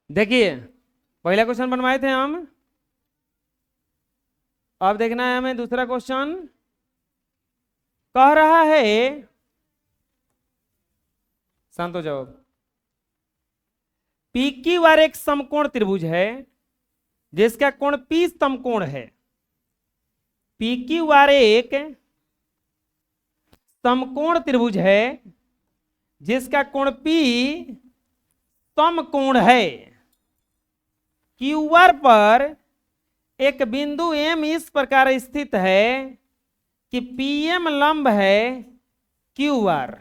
देखिए पहला क्वेश्चन बनवाए थे हम, अब देखना है हमें दूसरा क्वेश्चन। कह रहा है, शांत हो जाओ। पी क्यू आर एक समकोण त्रिभुज है जिसका कोण पी समकोण है। पी क्यू आर एक समकोण त्रिभुज है जिसका कोण पी समकोण है। क्यू आर पर एक बिंदु एम इस प्रकार स्थित है कि पी एम लंब है क्यू आर।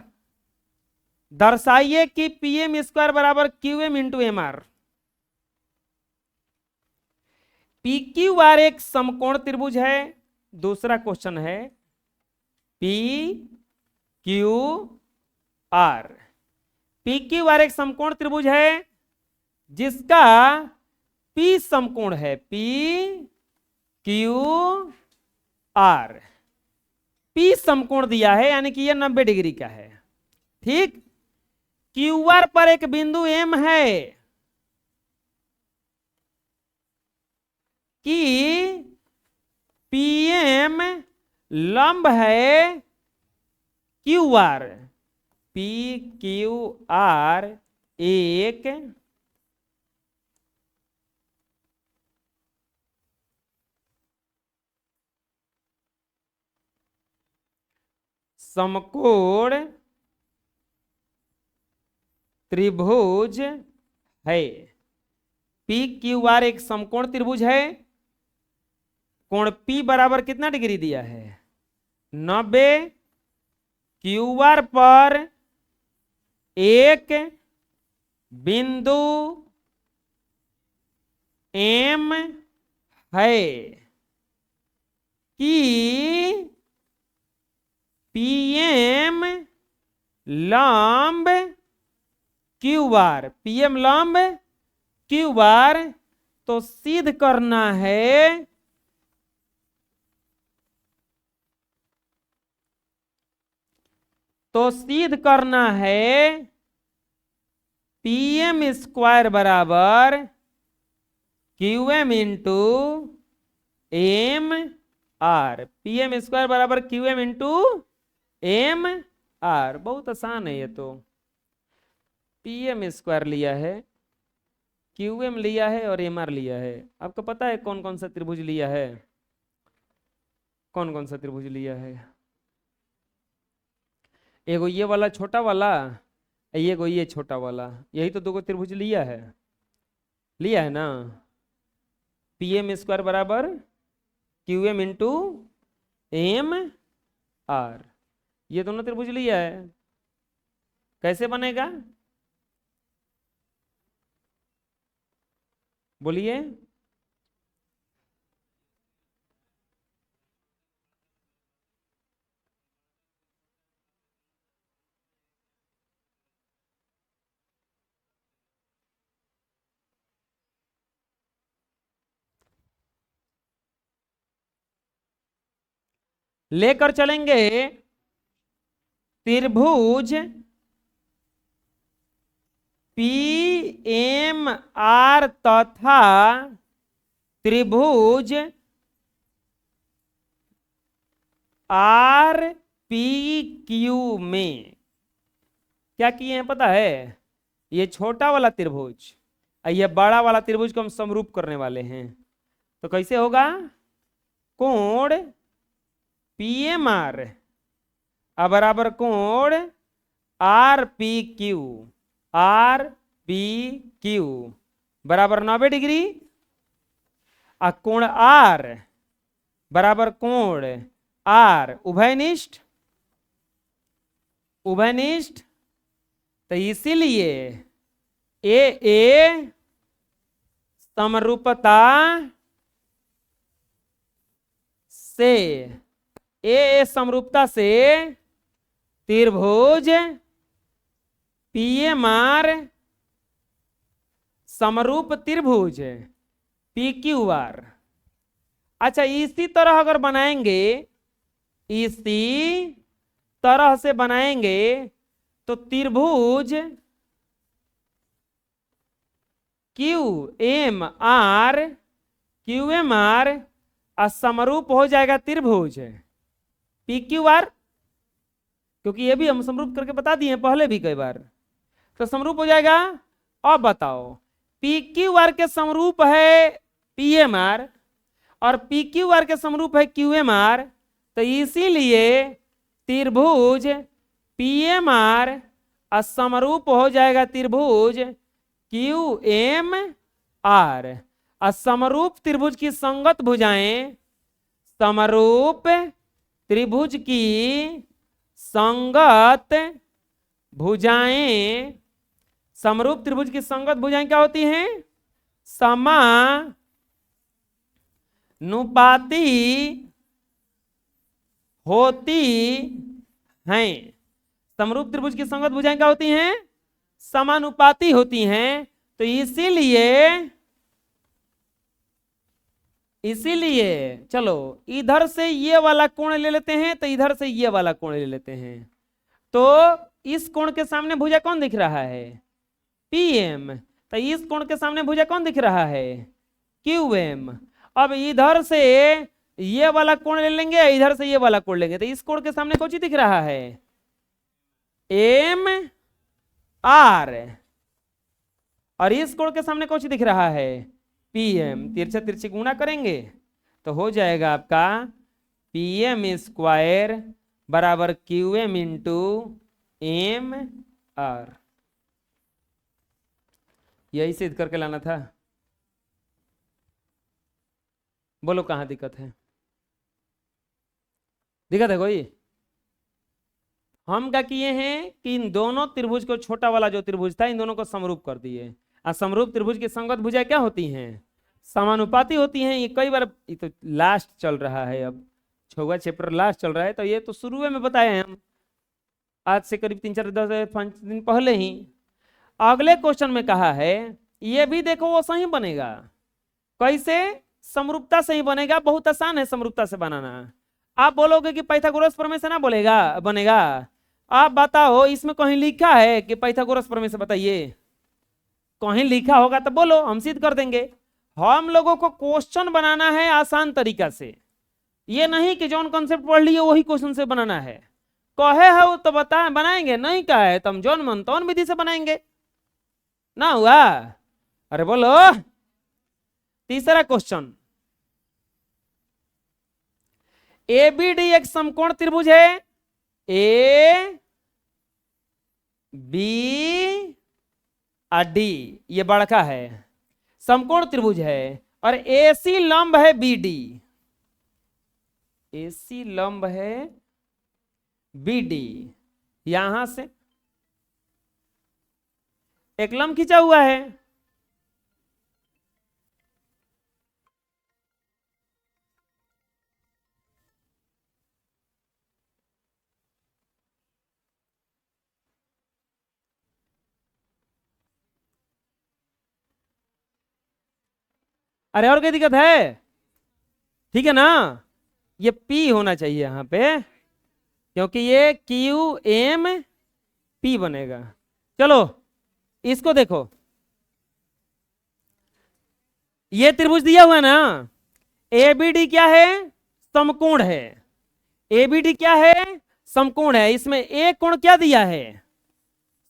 दर्शाइए कि पी एम स्क्वायर बराबर Q M into M R. P Q R एक समकोण त्रिभुज है। दूसरा क्वेश्चन है P Q R. P Q R एक समकोण त्रिभुज है जिसका पी समकोण है। पी क्यू आर पी समकोण दिया है, यानी कि यह 90 डिग्री का है। ठीक। क्यू आर पर एक बिंदु एम है कि पीएम लंब है Q R. P Q R एक समकोण त्रिभुज है। पी क्यू आर एक समकोण त्रिभुज है। कोण P बराबर कितना डिग्री दिया है? 90। क्यू आर पर एक बिंदु M है कि PM लंब क्यू आर। PM लंब क्यू आर। तो सिद्ध करना है PM स्क्वायर बराबर Q M into M R. PM square बराबर Q M into M R. बहुत आसान है ये तो। PM स्क्वायर लिया है, क्यू एम लिया है और एम आर लिया है। आपको पता है कौन कौन सा त्रिभुज लिया है? कौन कौन सा त्रिभुज लिया है? एगो ये वाला छोटा वाला, एगो ये छोटा वाला, यही तो दो त्रिभुज लिया है। लिया है ना। PM स्क्वायर बराबर Q M into M R. ये दोनों त्रिभुज लिया है। कैसे बनेगा बोलिए? लेकर चलेंगे त्रिभुज पी एम आर तथा त्रिभुज आर पी क्यू में। क्या किए हैं पता है? ये छोटा वाला त्रिभुज और ये बड़ा वाला त्रिभुज को हम समरूप करने वाले हैं। तो कैसे होगा? कोण पीएम आर बराबर कोण are P Q. R P Q बराबर 90 डिग्री। और कोण आर बराबर कोण आर उभयनिष्ठ। उभयनिष्ठ तो इसीलिए ए समरूपता से ए समरूपता से त्रिभुज पीएम आर समरूप त्रिभुज पी क्यू आर। अच्छा, इसी तरह अगर बनाएंगे, इसी तरह से बनाएंगे तो त्रिभुज क्यू एम आर समरूप हो जाएगा त्रिभुज पी क्यू आर, क्योंकि ये भी हम समरूप करके बता दिए हैं पहले भी कई बार, तो समरूप हो जाएगा। अब बताओ पी क्यू आर के समरूप है पी एम आर और पी क्यू आर के समरूप है क्यू एम आर, तो इसीलिए त्रिभुज पी एम आर समरूप हो जाएगा त्रिभुज क्यू एम आर। समरूप त्रिभुज की संगत भुजाएं, समरूप त्रिभुज की संगत भुजाएं, समरूप त्रिभुज की संगत भुजाएं क्या होती हैं? समानुपाती होती हैं। समरूप त्रिभुज की संगत भुजाएं क्या होती हैं? समानुपाती होती हैं। तो इसीलिए चलो इधर से ये वाला कोण ले लेते हैं, तो इधर से ये वाला कोण ले लेते हैं, तो इस कोण के सामने भुजा कौन दिख रहा है? पीएम। तो इस कोण के सामने भुजा कौन दिख रहा है? क्यूएम। अब इधर से ये वाला कोण ले लेंगे, इधर से ये वाला कोण लेंगे, तो इस कोण के सामने कौन सी दिख रहा है? M R. और इस कोण के सामने कौन सी दिख रहा है? पीएम। तिरछा तिरछी गुणा करेंगे तो हो जाएगा आपका पीएम स्क्वायर बराबर क्यूएम इंटू एम आर। यही सिद्ध करके लाना था। बोलो कहां दिक्कत है? दिक्कत है कोई? हम क्या किए हैं कि इन दोनों त्रिभुज को, छोटा वाला जो त्रिभुज था, इन दोनों को समरूप कर दिए। और समरूप त्रिभुज की संगत भुजाएं क्या होती हैं? समानुपाती होती हैं। ये कई बार, ये तो लास्ट चल रहा है, अब 6वां चैप्टर लास्ट चल रहा है, तो ये तो शुरू में बताए हैं हम, आज से करीब 3-4-10 दिन पहले ही। अगले क्वेश्चन में कहा है, ये भी देखो वो सही बनेगा। कैसे? समरूपता से ही बनेगा। बहुत आसान है समरूपता से बनाना। आप बोलोगे कि पाइथागोरस प्रमेय से ना बनेगा। आप बताओ इसमें कहीं लिखा है कि पाइथागोरस प्रमेय से बताइए? कहीं लिखा होगा तो बोलो, हम सिद्ध कर देंगे। हम लोगों को क्वेश्चन बनाना है आसान तरीका से, ये नहीं कि जौन कॉन्सेप्ट पढ़ लिए वही क्वेश्चन से बनाना है। कहे हो तो बता बनाएंगे, नहीं कहे तो हम जौन मन तौन विधि से बनाएंगे। ना हुआ? अरे बोलो। तीसरा क्वेश्चन, ए बी डी एक समकोण त्रिभुज है। ए बी और डी ये बड़का है, समकोण त्रिभुज है, और एसी लंब है बी डी। एसी लंब है बी डी। यहां से एक लंब खींचा हुआ है। अरे और क्या दिक्कत है? ठीक है ना? ये P होना चाहिए यहां पे, क्योंकि ये क्यू एम पी बनेगा। चलो इसको देखो, ये त्रिभुज दिया हुआ है ना, एबीडी क्या है? समकोण है। एबीडी क्या है? समकोण है। इसमें एक कोण क्या दिया है?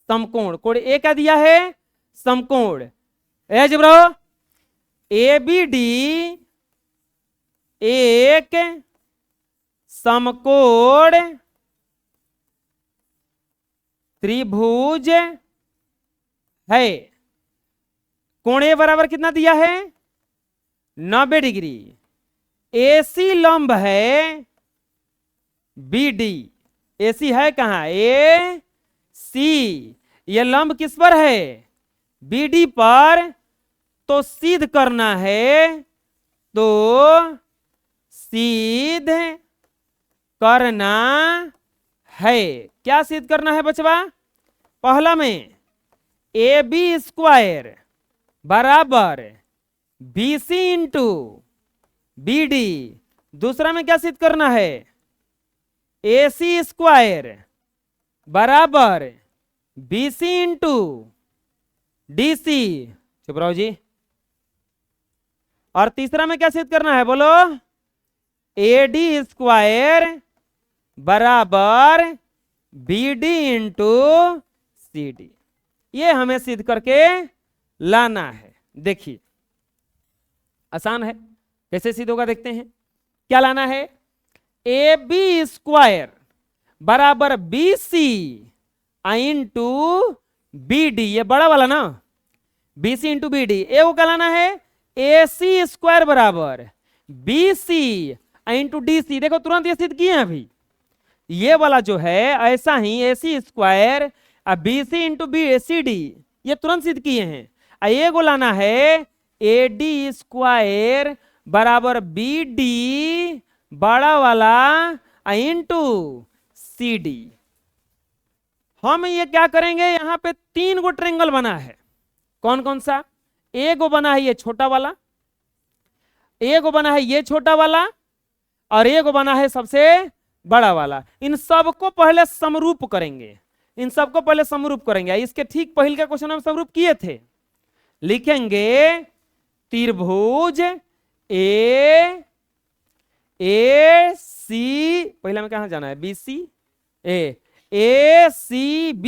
समकोण। कोण ए क्या दिया है? समकोण। एज ब्रो, एबीडी एक समकोण त्रिभुज है। कोण ए बराबर कितना दिया है? 90 डिग्री। एसी लंब है बी डी। एसी है कहां? ए सी। यह लंब किस पर है? बी डी पर। तो सिद्ध करना है, तो सिद्ध करना है। क्या सिद्ध करना है बचवा? पहला में ए बी स्क्वायर बराबर B C into B D. दूसरा में क्या सिद्ध करना है? ए सी स्क्वायर बराबर B C into D C. चुप रहो जी। और तीसरा में क्या सिद्ध करना है बोलो? AD स्क्वायर बराबर BD इंटू CD, ये हमें सिद्ध करके लाना है। देखिए आसान है, कैसे सिद्ध होगा देखते हैं। क्या लाना है? AB स्क्वायर बराबर BC इंटू BD, ये बड़ा वाला ना, BC इंटू BD। ए को क्या लाना है? AC स्क्वायर बराबर BC इंटू DC। देखो तुरंत ये सिद्ध किए हैं अभी। ये वाला जो है ऐसा ही AC square BC into CD, ये तुरंत सिद्ध किए हैं। ये को लाना है AD स्क्वायर बराबर BD बड़ा वाला इंटू CD। हम ये क्या करेंगे, यहाँ पे 3 गो ट्रेंगल बना है। कौन कौन सा? एक गो बना है ये छोटा वाला, एक गो बना है ये छोटा वाला, और एक गो बना है सबसे बड़ा वाला। इन सबको पहले समरूप करेंगे, इन सबको पहले समरूप करेंगे। इसके ठीक पहले का क्वेश्चन हम समरूप किए थे। लिखेंगे त्रिभुज ए सी, पहले में कहां जाना है? BC AC B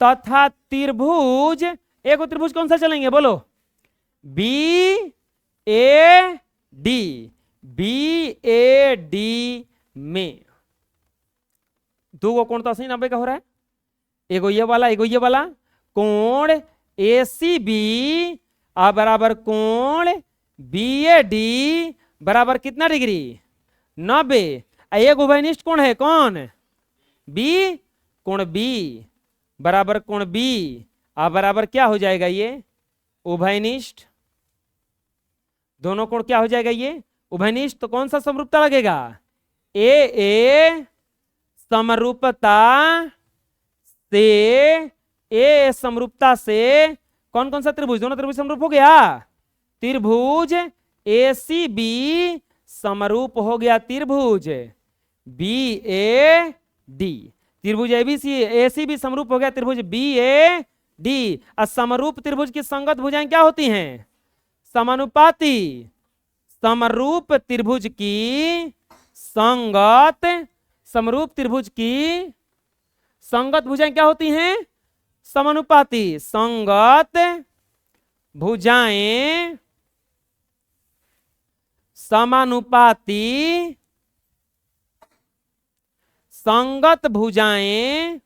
तथा त्रिभुज, एक त्रिभुज कौन सा चलेंगे बोलो? BAD में 2 गो कोण तो 80-90 का हो रहा है। एगो ये वाला, एगो ये वाला। कोण ACB बराबर कोण BAD बराबर कितना डिग्री? 90। एक उभयनिष्ठ कोण है, कौन? B। कोण B बराबर कोण B बराबर क्या हो जाएगा? ये उभयनिष्ठ। दोनों कोण क्या हो जाएगा? ये उभयनिष्ठ। तो कौन सा समरूपता लगेगा? ए समरूपता से, ए समरूपता से कौन कौन सा त्रिभुज? दोनों त्रिभुज समरूप हो गया। त्रिभुज ACB समरूप हो गया त्रिभुज BAD। त्रिभुज ACB समरूप हो गया त्रिभुज BAD। और समरूप त्रिभुज की संगत भुजाएं क्या होती हैं? समानुपाती। समरूप त्रिभुज की संगत, समरूप त्रिभुज की संगत भुजाएं क्या होती हैं? समानुपाती। संगत भुजाएं, समानुपाती संगत भुजाएं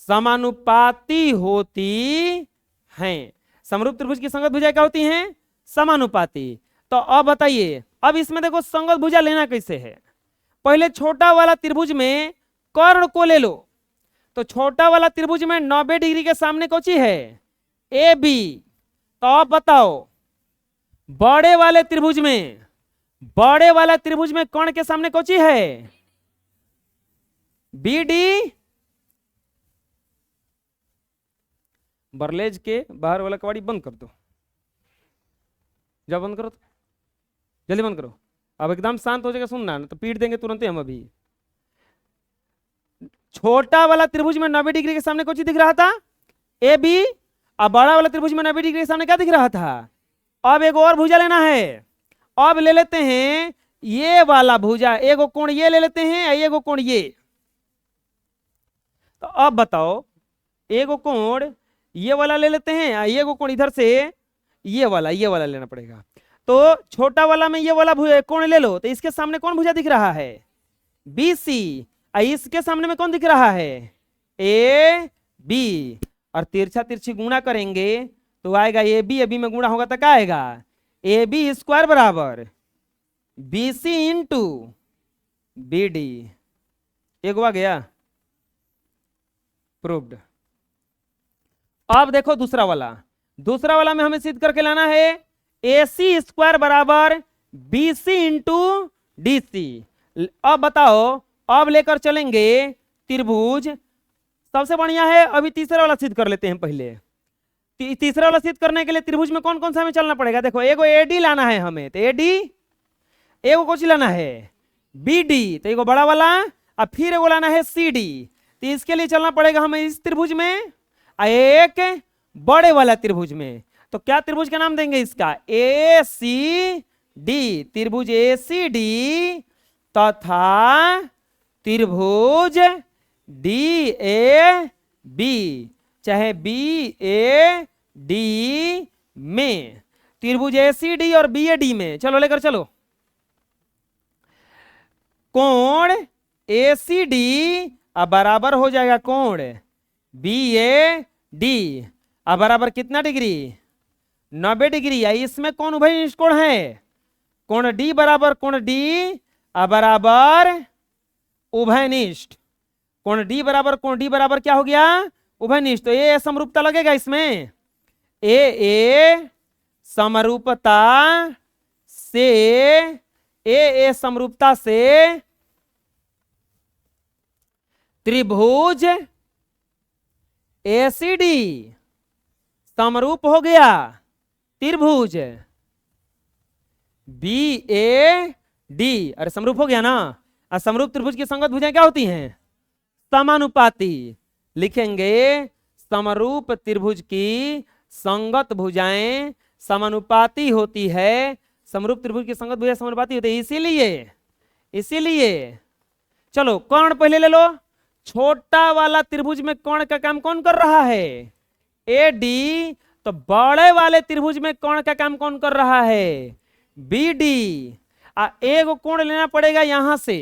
समानुपाती होती हैं। समरूप त्रिभुज की संगत भुजाएं क्या होती हैं? समानुपाती। तो अब बताइए, अब इसमें देखो संगत भुजा लेना कैसे है। पहले छोटा वाला त्रिभुज में कर्ण को ले लो। तो छोटा वाला त्रिभुज में 90 डिग्री के सामने कौन सी है? AB। तो अब बताओ बड़े वाले त्रिभुज में, बड़े वाला त्रिभुज में कर्ण के सामने कौन सी है? BD। बरलेज के बाहर वाला कवाड़ी बंद कर दो, जब बंद करो तो जल्दी बंद करो। अब एकदम शांत हो जाएगा, सुनना तो पीट देंगे तुरंत ही हम। अभी छोटा वाला त्रिभुज में 90 डिग्री के सामने कौन सी दिख रहा था? AB। अब बड़ा वाला त्रिभुज में 90 डिग्री के सामने क्या दिख रहा था? अब एक और भुजा लेना है। अब ले लेते हैं ये वाला भुजा, एक कोण ये ले लेते हैं, एक कोण ये। तो अब बताओ, एक कोण ये वाला ले लेते हैं, ये कोण इधर से ये वाला लेना पड़ेगा। तो छोटा वाला में ये वाला कोण ले लो। तो इसके सामने कौन भुजा दिख रहा है? BC। इसके सामने में कौन दिख रहा है? AB। और तिरछा तिरछी गुणा करेंगे तो आएगा AB में गुणा होगा तो क्या आएगा? AB स्क्वायर बराबर BC इंटू BD। एक आ गया, प्रूव्ड। अब देखो दूसरा वाला में हमें सिद्ध करके लाना है AC स्क्वायर बराबर BC इंटू DC। अब बताओ, अब लेकर चलेंगे त्रिभुज। सबसे बढ़िया है, अभी तीसरा वाला सिद्ध कर लेते हैं पहले। तीसरा वाला सिद्ध करने के लिए त्रिभुज में कौन कौन सा हमें चलना पड़ेगा? देखो एगो AD लाना है हमें, तो AD। एगो कौन सी लाना है? बी डी, तो एक बड़ा वाला, अब फिर एगो लाना है सी डी। तो इसके लिए चलना पड़ेगा हमें इस त्रिभुज में एक बड़े वाला त्रिभुज में। तो क्या त्रिभुज का नाम देंगे इसका? ए सी डी, त्रिभुज ए सी डी तथा त्रिभुज डी ए बी, चाहे बी ए डी में, त्रिभुज ए सी डी और बी ए डी में। चलो लेकर चलो, कोण ए सी डी अब बराबर हो जाएगा कोण बी ए डी, अब बराबर कितना डिग्री? 90 डिग्री। इसमें कौन उभयनिष्ठ कोण है? कोण डी बराबर कोण डी अब बराबर उभयनिष्ठ, कोण डी बराबर कोण डी बराबर क्या हो गया? उभयनिष्ठ। तो ये समरूपता लगेगा इसमें, ए समरूपता से, ए समरूपता से त्रिभुज एसीडी समरूप हो गया त्रिभुज बी ए डी। अरे समरूप हो गया ना। समरूप त्रिभुज की संगत भुजाएं क्या होती हैं? समानुपाती। लिखेंगे समरूप त्रिभुज की संगत भुजाएं समानुपाती होती है। समरूप त्रिभुज की संगत भुजाएं समानुपाती होती है, इसीलिए चलो कोण पहले ले लो। छोटा वाला त्रिभुज में कोण का काम कौन कर रहा है? A D. तो बड़े वाले त्रिभुज में कोण का काम कौन कर रहा है? B D. एक कोण लेना पड़ेगा यहां से,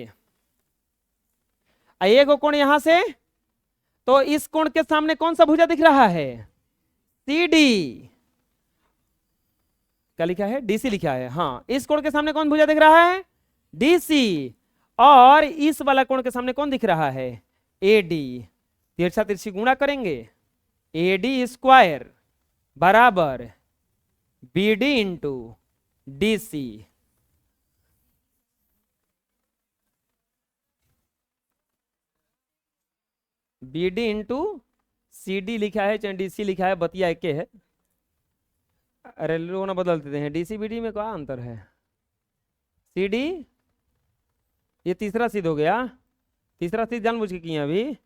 एक कोण यहां से। तो इस कोण के सामने कौन सा भुजा दिख रहा है? C D. क्या लिखा है? डीसी लिखा है। हाँ, इस कोण के सामने कौन भुजा दिख रहा है? डीसी। और इस वाला कोण के सामने कौन दिख रहा है? एडी। तिरछा तिरछी गुणा करेंगे, एडी स्क्वायर बराबर B D into D C. B D into C D लिखा है चाहे डीसी लिखा है, बतिया एक है। अरे लोग ना बदल देते हैं, डीसी बीडी में क्या अंतर है? सीडी, ये तीसरा सिद्ध हो गया। तीसरा सिद्ध जानबूझ के किए अभी,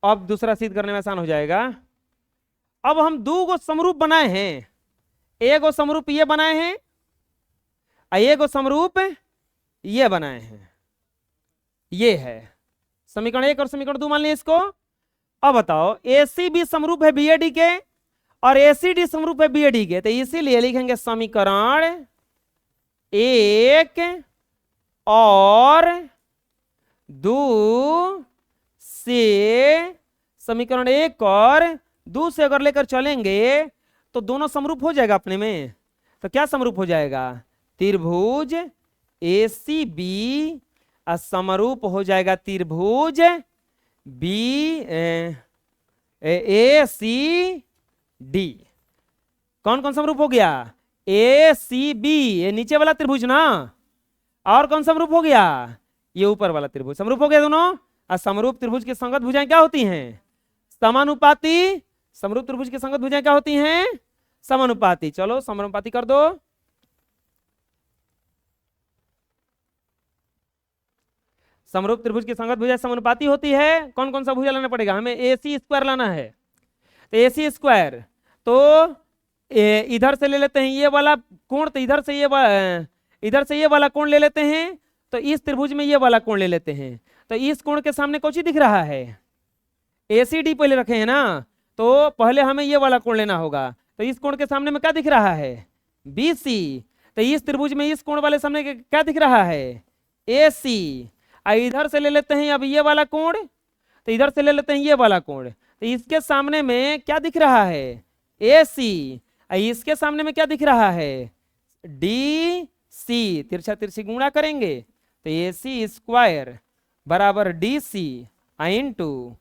अब दूसरा सिद्ध करने में आसान हो जाएगा। अब हम दो गो समरूप बनाए हैं, एक गो समरूप ये बनाए हैं, एक गो समरूप ये बनाए हैं। ये है समीकरण 1 और समीकरण 2 मान लिया इसको। अब बताओ, एसी भी समरूप है बीएडी के और एसीडी समरूप है बीएडी के, तो इसीलिए लिखेंगे समीकरण 1 और 2 से, समीकरण 1 और 2 से अगर लेकर चलेंगे तो दोनों समरूप हो जाएगा अपने में। तो क्या समरूप हो जाएगा? त्रिभुज एसीबी समरूप हो जाएगा त्रिभुज बी ए सी डी। कौन कौन समरूप हो गया? ए सी बी, ये नीचे वाला त्रिभुज ना। और कौन समरूप हो गया? ये ऊपर वाला त्रिभुज समरूप हो गया दोनों। और समरूप त्रिभुज की संगत भुजाएं क्या होती हैं? समानुपाती। समरूप त्रिभुज की संगत भुजाएं क्या होती हैं? समानुपाती। चलो समानुपाती कर दो। समरूप त्रिभुज की संगत भुजा समानुपाती होती है। कौन कौन सा भुजा लाना पड़ेगा हमें? ए सी स्क्वायर लाना है। तो ए सी स्क्वायर, तो इधर से ले लेते हैं ये वाला कोण, तो इधर से ये वाला कोण ले लेते हैं। तो इस त्रिभुज में ये वाला कोण ले लेते हैं। तो इस कोण के सामने कौन सी दिख रहा है? एसीडी पहले रखे हैं ना, तो पहले हमें ये वाला कोण लेना होगा। तो इस कोण के सामने में क्या दिख रहा है? बीसी। तो इस त्रिभुज में इस कोण वाले सामने क्या दिख रहा है? एसी। इधर से ले लेते हैं अब ये वाला कोण, तो इधर से ले लेते हैं ये वाला कोण। तो इसके सामने में क्या दिख रहा है? एसी। इसके सामने में क्या दिख रहा है? D C. तिरछा तिरछी गुणा करेंगे तो ए सी स्क्वायर बराबर D C into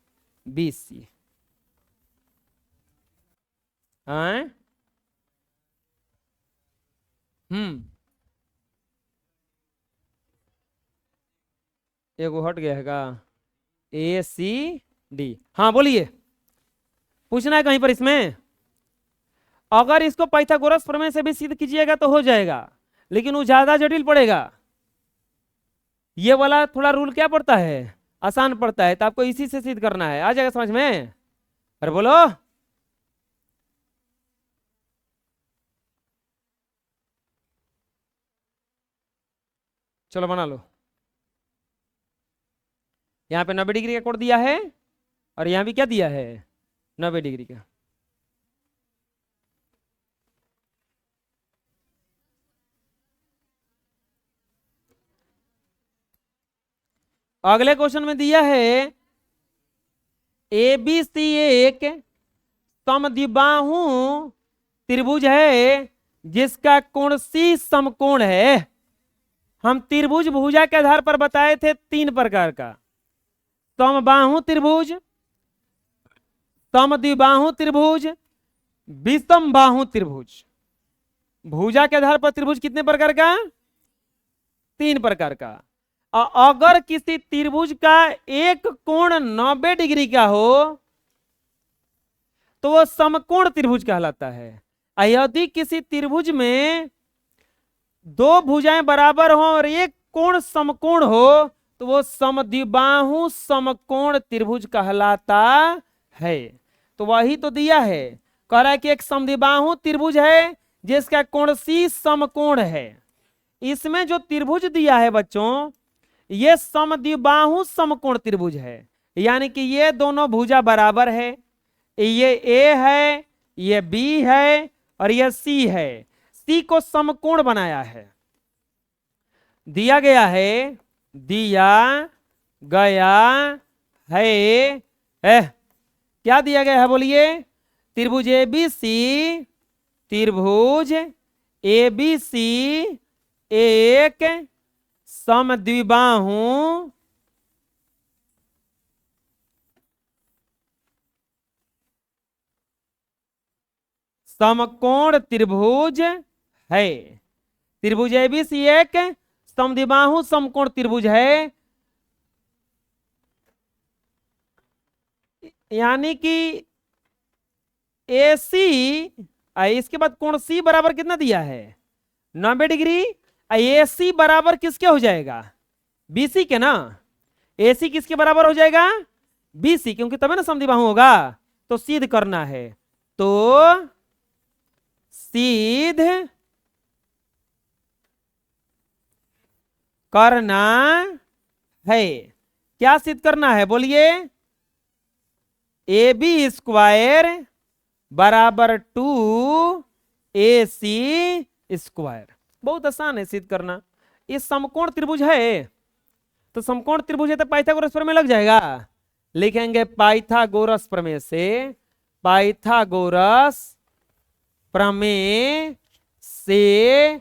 B C. एगो हट गया है ए सी डी। हाँ बोलिए, पूछना है कहीं पर इसमें? अगर इसको पाइथागोरस प्रमेय से भी सिद्ध कीजिएगा तो हो जाएगा, लेकिन वो ज्यादा जटिल पड़ेगा। ये वाला थोड़ा रूल क्या पड़ता है, आसान पड़ता है, तो आपको इसी से सिद्ध करना है। आ जाएगा समझ में? अरे बोलो। चलो बना लो। यहाँ पे 90 डिग्री का कोण दिया है और यहाँ भी क्या दिया है, 90 डिग्री का। अगले क्वेश्चन में दिया है ए बी सी एक समद्विबाहु त्रिभुज है जिसका कोण सी समकोण है। हम त्रिभुज भुजा के आधार पर बताए थे 3 प्रकार का, समबाहु त्रिभुज, समद्विबाहु त्रिभुज, विषम बाहु त्रिभुज। भुजा के आधार पर त्रिभुज कितने प्रकार का, 3 प्रकार का। अगर किसी त्रिभुज का एक कोण 90 डिग्री का हो तो वो समकोण त्रिभुज कहलाता है। यदि किसी त्रिभुज में 2 भुजाएं बराबर हो और एक कोण समकोण हो तो वो समद्विबाहु समकोण त्रिभुज कहलाता है। तो वही तो दिया है, कह रहा है कि एक समद्विबाहु त्रिभुज है जिसका कोण सी समकोण है। इसमें जो त्रिभुज दिया है बच्चों, ये समद्विबाहु समकोण त्रिभुज है, यानी कि ये दोनों भुजा बराबर है। ये ए है, ये बी है और ये सी है। सी को समकोण बनाया है, दिया गया है, दिया गया है। क्या दिया गया है बोलिए? त्रिभुज ए बी सी, त्रिभुज ए बी सी एक समद्विबाहु समकोण त्रिभुज है। त्रिभुज एबीसी एक समद्विबाहु समकोण त्रिभुज है, यानी कि AC, इसके बाद कोण C बराबर कितना दिया है, 90 डिग्री। AC बराबर किसके हो जाएगा, BC के ना। AC किसके बराबर हो जाएगा, BC, क्योंकि तभी ना समद्विबाहु होगा। तो सिद्ध करना है, तो सिद्ध करना है। क्या सिद्ध करना है बोलिए? AB स्क्वायर बराबर 2AC स्क्वायर। बहुत आसान है सिद्ध करना। ये समकोण त्रिभुज है, तो समकोण त्रिभुज है तो पाइथागोरस प्रमेय लग जाएगा। लिखेंगे पाइथागोरस प्रमेय से, पाइथागोरस प्रमेय से,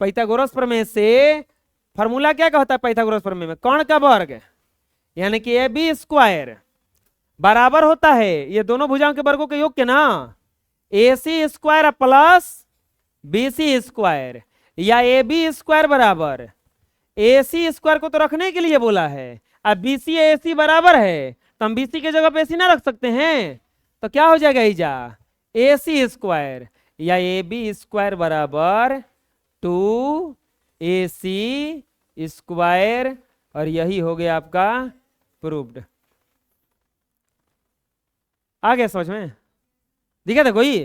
पाइथागोरस प्रमेय से फॉर्मूला क्या कहता है पाइथागोरस प्रमेय में, कर्ण का वर्ग, यानी कि AB स्क्वायर बराबर होता है ये दोनों भुजाओं के वर्गों के योग के ना, AC square plus BC square, या AB स्क्वायर बराबर AC स्क्वायर को तो रखने के लिए बोला है। अब BC AC बराबर है तो हम BC के जगह पे AC ना रख सकते हैं, तो क्या हो जाएगा इजा AC स्क्वायर या AB स्क्वायर बराबर 2AC स्क्वायर, और यही हो गया आपका प्रूव्ड। आ गया समझ में? दिखा था कोई?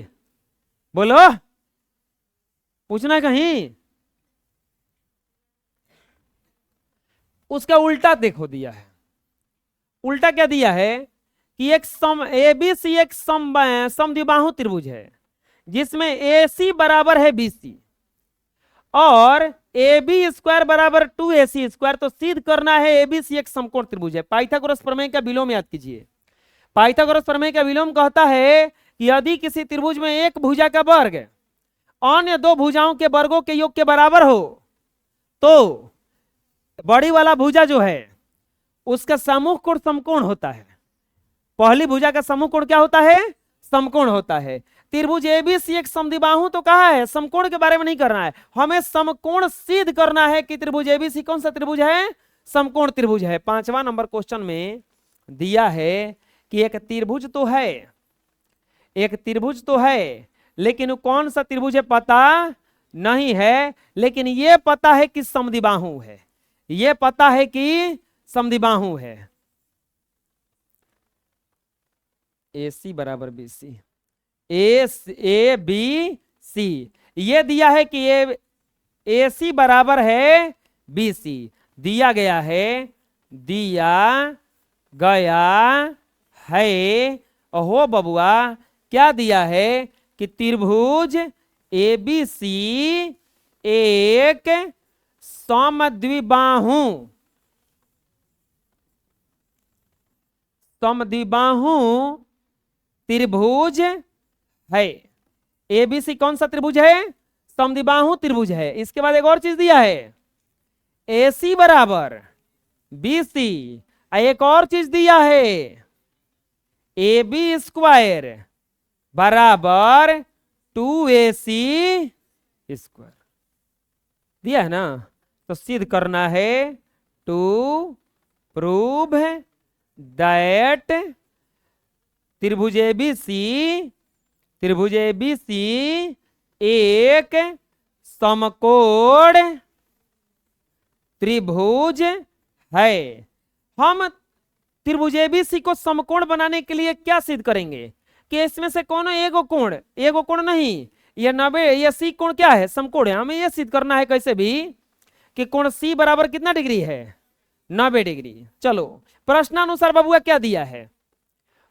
बोलो, पूछना कहीं? उसका उल्टा देखो दिया है। उल्टा क्या दिया है कि एक ABC एक समद्विबाहु त्रिभुज है जिसमें AC बराबर है BC और AB स्क्वायर बराबर 2AC स्क्वायर। तो सिद्ध करना है ABC एक समकोण त्रिभुज है। पाइथागोरस प्रमेय का विलोम याद कीजिए। पाइथागोरस प्रमेय का विलोम कहता है कि यदि किसी त्रिभुज में एक भुजा का वर्ग अन्य 2 भुजाओं के वर्गों के योग के बराबर हो तो बड़ी वाला भुजा जो है उसका समूह कोण समकोण होता है। पहली भुजा का समूह कोण क्या होता है, समकोण होता है। त्रिभुज ABC एक समद्विबाहु तो कहा है, समकोण के बारे में नहीं करना है, हमें समकोण सिद्ध करना है कि त्रिभुज ABC कौन सा त्रिभुज है, समकोण त्रिभुज है। 5वां नंबर क्वेश्चन में दिया है कि एक त्रिभुज तो है, एक त्रिभुज तो है, लेकिन कौन सा त्रिभुज है पता नहीं है, लेकिन यह पता है कि समद्विबाहु है। ये पता है कि समद्विबाहु है। AC बराबर BC, ए बी सी, ये दिया है कि ये AC बराबर है BC, दिया गया है, दिया गया है। ओहो बबुआ, क्या दिया है कि त्रिभुज ABC एक समद्विबाहु, समद्विबाहु त्रिभुज है। ABC कौन सा त्रिभुज है? समद्विबाहु त्रिभुज है। इसके बाद एक और चीज दिया है, AC बराबर BC, एक और चीज दिया है, AB स्क्वायर बराबर 2AC स्क्वायर, दिया है ना। तो सिद्ध करना है, टू प्रूव दैट त्रिभुज ABC एक समकोण त्रिभुज है। हम त्रिभुज ABC को समकोण बनाने के लिए क्या सिद्ध करेंगे कि इसमें से कोनो एगो कोण नहीं, ये 90, ये C कोण क्या है? समकोण है। हमें ये सिद्ध करना है कैसे भी कि कोण C बराबर कितना डिग्री है? 90 डिग्री। चलो प्रश्नानुसार बबुआ क्या दिया है?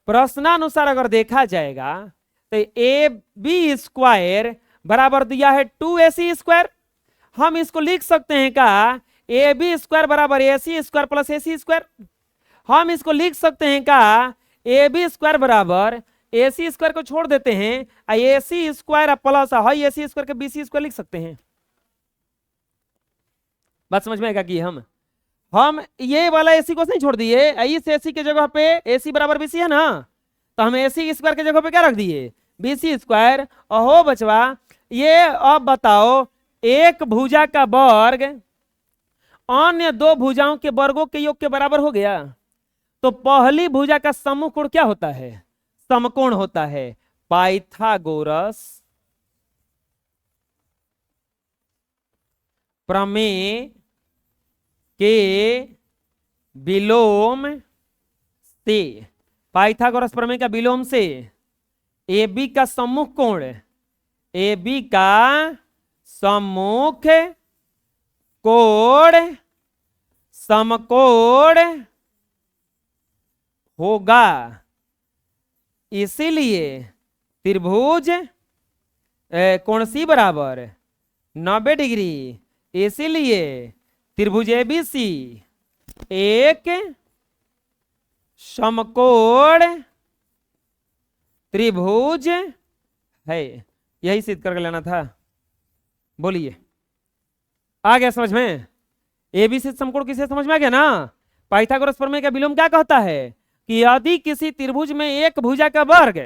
प्रश्नानुसार अगर देखा जाएगा तो AB स्क्वायर बराबर दिया है 2AC स्क्वायर। हम इसको लिख सकते हैं का AB स्क्वायर बराबर AC square plus AC square. हम इसको लिख सकते हैं का AB स्क्वायर बराबर AC स्क्वायर को छोड़ देते हैं, AC square plus high AC square के BC स्क्वायर लिख सकते हैं। बात समझ में आएगा कि हम ये वाला AC को नहीं छोड़ दिए, इस AC के जगह पे AC बराबर BC है ना, तो हम AC स्क्वायर के जगह पे क्या रख दिए? BC square. अहो बचवा, ये अब बताओ, एक भुजा का वर्ग अन्य दो भुजाओं के वर्गों के योग के बराबर हो गया, तो पहली भुजा का समूह कोण क्या होता है? समकोण होता है। पाइथागोरस प्रमेय के विलोम से, पाइथागोरस प्रमेय का विलोम से AB का सम्मुख कोण, AB का सम्मुख कोण समकोण होगा। इसीलिए त्रिभुज कोण C बराबर 90 डिग्री, इसीलिए त्रिभुज ABC एक समकोण त्रिभुज है। यही सिद्ध करके लेना था। बोलिए, आ गया समझ में? ABC समकोण किसे समझ में आ गया ना? पाइथागोरस प्रमेय का विलोम क्या कहता है कि यदि किसी त्रिभुज में एक भुजा का वर्ग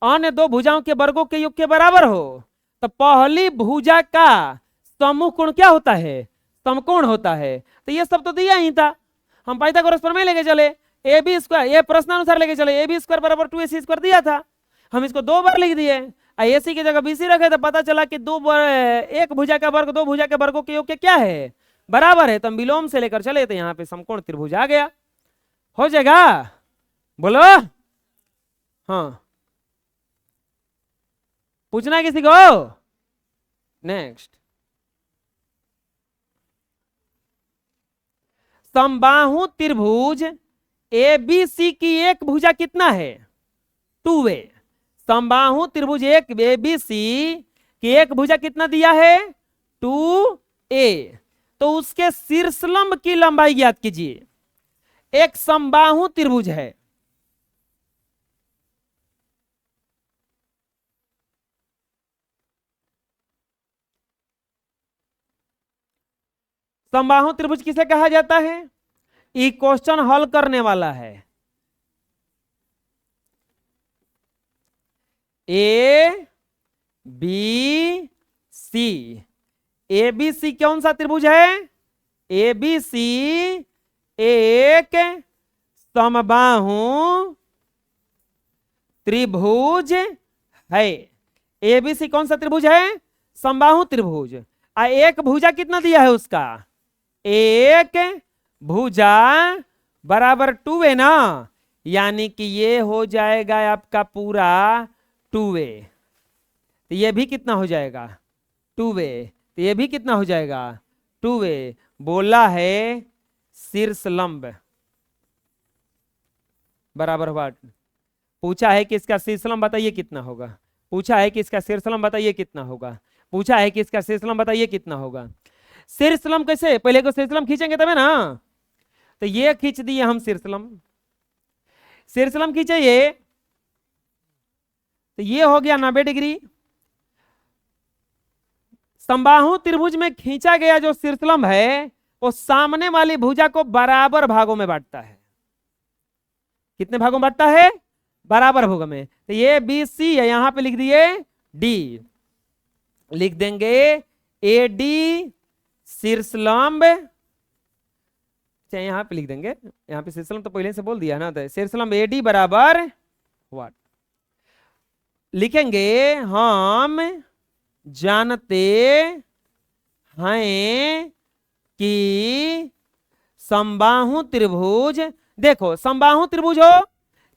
अन्य दो भुजाओं के वर्गों के योग के बराबर हो, तो पहली भुजा का समूह कोण क्या होता है? समकोण होता है। तो ये सब तो दिया ही था, हम पाइथागोरस प्रमेय लेके चले, AB स्क्वायर, ये प्रश्नानुसार लेके चले, AB स्क्वायर बराबर 2AC स्क्वायर दिया था, हम इसको 2 बार लिख दिए, AC की जगह BC रखे, तो पता चला कि एक भुजा का वर्ग दो भुजा के वर्गों के योग के क्या है? बराबर है। तो हम विलोम से लेकर चले, तो यहाँ पे समकोण त्रिभुज आ गया। हो जाएगा? बोलो। हाँ, पूछना है किसी को? नेक्स्ट, समबाहु त्रिभुज ABC की एक भुजा कितना है? 2A। समबाहु त्रिभुज एक ABC की एक भुजा कितना दिया है? 2A। तो उसके शीर्षलंब की लंबाई ज्ञात कीजिए। एक समबाहु त्रिभुज है, समबाहु त्रिभुज किसे कहा जाता है? ये क्वेश्चन हल करने वाला है। ABC, ABC कौन सा त्रिभुज है? ABC एक समबाहु त्रिभुज है। ABC कौन सा त्रिभुज है? समबाहु त्रिभुज। एक भुजा कितना दिया है उसका? एक भुजा बराबर 2a ना, यानी कि ये हो जाएगा आपका पूरा 2a। तो ये भी कितना हो जाएगा 2a, तो ये भी कितना हो जाएगा 2a। बोला है शीर्ष लंब बराबर हुआ, पूछा है कि इसका शीर्ष लंब बताइए कितना होगा, पूछा है कि इसका शीर्ष लंब बताइए कितना होगा, पूछा है कि इसका शीर्ष लंब बताइए कितना होगा। शीर्ष लंब कैसे, पहले को शीर्ष लंब खींचेंगे तब है ना, तो ये खींच दिए हम शीर्ष लंब, शीर्ष लंब खींचे ये, तो ये हो गया 90 डिग्री। समबाहु त्रिभुज में खींचा गया जो शीर्षलंब है वो सामने वाली भुजा को बराबर भागों में बांटता है। कितने भागों में बांटता है, बराबर भागों में। तो ये बी सी है, यहां पे लिख दिए डी, लिख देंगे ए डी शीर्षलंब, यहां पे लिख देंगे, यहां पे शीर्षलंब तो पहले से बोल दिया ना, तो शीर्षलंब ए डी बराबर व्हाट लिखेंगे, हम जानते हैं कि समबाहु त्रिभुज, देखो समबाहु त्रिभुज हो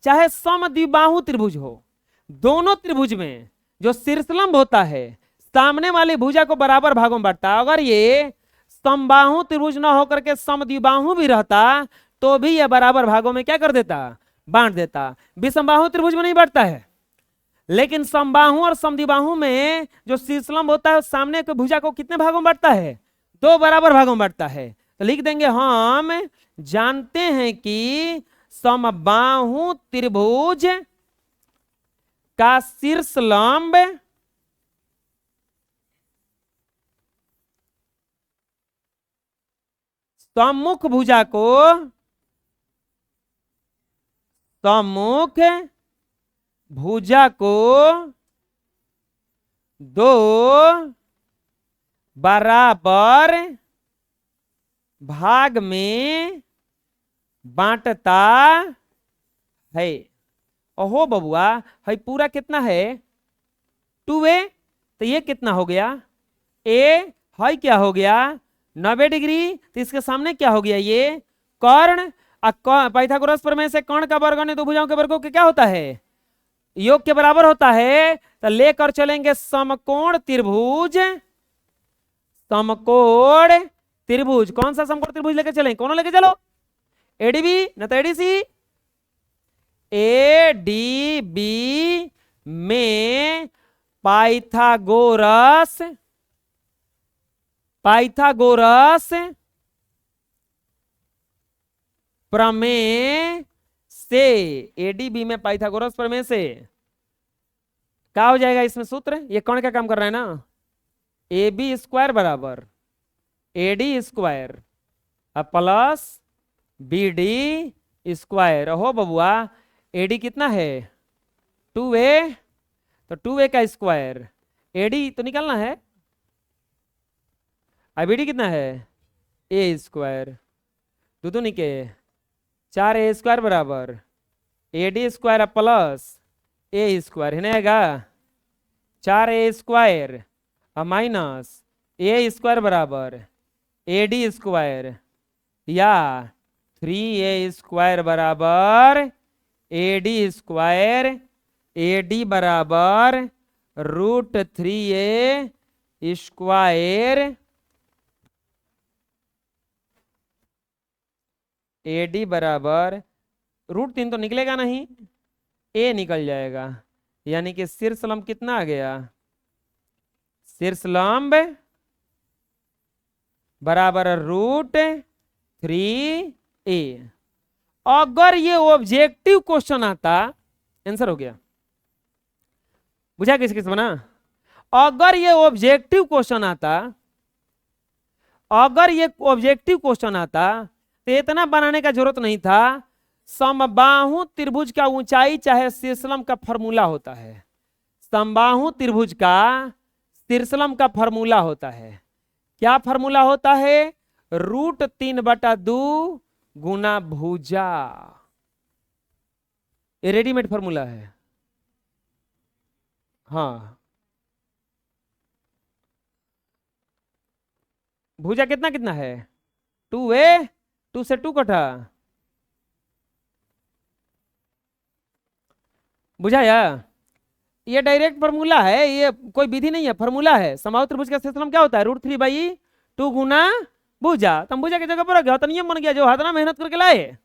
चाहे समद्विबाहु त्रिभुज हो, दोनों त्रिभुज में जो शीर्षलंब होता है सामने वाली भुजा को बराबर भागों में बांटता है। अगर ये समबाहु त्रिभुज न होकर के समद्विबाहु भी रहता तो भी यह बराबर भागों में क्या कर देता, बांट देता। विषमबाहु त्रिभुज में नहीं बांटता है, लेकिन समबाहु और समद्विबाहु में जो शीर्षलंब होता है सामने की भुजा को कितने भागों में बांटता है, 2 बराबर भागों में बांटता है। तो लिख देंगे हम जानते हैं कि समबाहु त्रिभुज का शीर्षलंब सम्मुख भुजा को, सम्मुख भुजा को 2 बराबर भाग में बांटता है। ओहो बबुआ, है पूरा कितना है 2a, तो ये कितना हो गया a, है क्या हो गया 90 डिग्री, तो इसके सामने क्या हो गया ये कर्ण, पाइथागोरस प्रमेय से कर्ण का वर्ग ने दो भुजाओं के वर्गों के क्या होता है योग के बराबर होता है। तो लेकर चलेंगे समकोण त्रिभुज, समकोण त्रिभुज, कौन सा समकोण त्रिभुज लेके चलें, कौन लेके चलो, एडीबी न तो एडीसी, एडीबी में पाइथागोरस, पाइथागोरस प्रमेय से, एडीबी में पाइथागोरस प्रमेय से क्या हो जाएगा इसमें सूत्र, ये कौन क्या काम कर रहा है ना, ए बी स्क्वायर बराबर A D square plus B D square. हो बबुआ एडी कितना है 2a, तो 2a का स्क्वायर, एडी तो निकालना है, बी कितना है ए स्क्वायर, दो निके 4a स्क्वायर बराबर A D square plus A square है ना, 4a स्क्वायर माइनस ए स्क्वायर बराबर ए डी स्क्वायर, या 3a स्क्वायर बराबर A D square, A D बराबर √3a स्क्वायर, ए डी बराबर √3 तो निकलेगा नहीं, ए निकल जाएगा, यानी कि शीर्षलंब कितना आ गया, शीर्षलंब बराबर √3a। अगर ये ऑब्जेक्टिव क्वेश्चन आता, आंसर हो गया, बुझा किस किस बना, अगर ये ऑब्जेक्टिव क्वेश्चन आता, अगर ये ऑब्जेक्टिव क्वेश्चन आता तो इतना बनाने का जरूरत नहीं था। समबाहु त्रिभुज का ऊंचाई चाहे शीर्षलंब का फॉर्मूला होता है, समबाहु त्रिभुज का शीर्षलंब का फॉर्मूला होता है, क्या फॉर्मूला होता है, √3/2 गुना भुजा, ये रेडीमेड फॉर्मूला है। हाँ भुजा कितना कितना है 2a, 2 से 2 कटा, बुझाया। ये डायरेक्ट फॉर्मूला है, ये कोई विधि नहीं है, फॉर्मूला है। समबाहु त्रिभुज का क्षेत्रफल क्या होता है? √3/2 गुना भुजा। तुम भुजा की जगह पर रख गया तो नियम बन गया, जो हाथ ना मेहनत करके लाए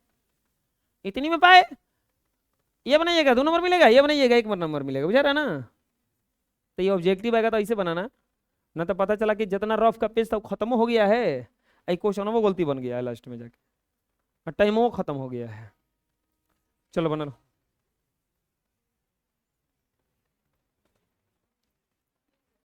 इतनी में पाए। ये बनाइएगा 2 नंबर मिलेगा, ये बनाइएगा 1 नंबर मिलेगा, बुझा रहा ना। तो ये ऑब्जेक्टिव आएगा तो ऐसे बनाना, ना तो पता चला कि जितना रफ का पेज था खत्म हो गया है, क्वेश्चन वो गलती बन गया है लास्ट में जाके, टाइम वो खत्म हो गया है। चलो बना लो।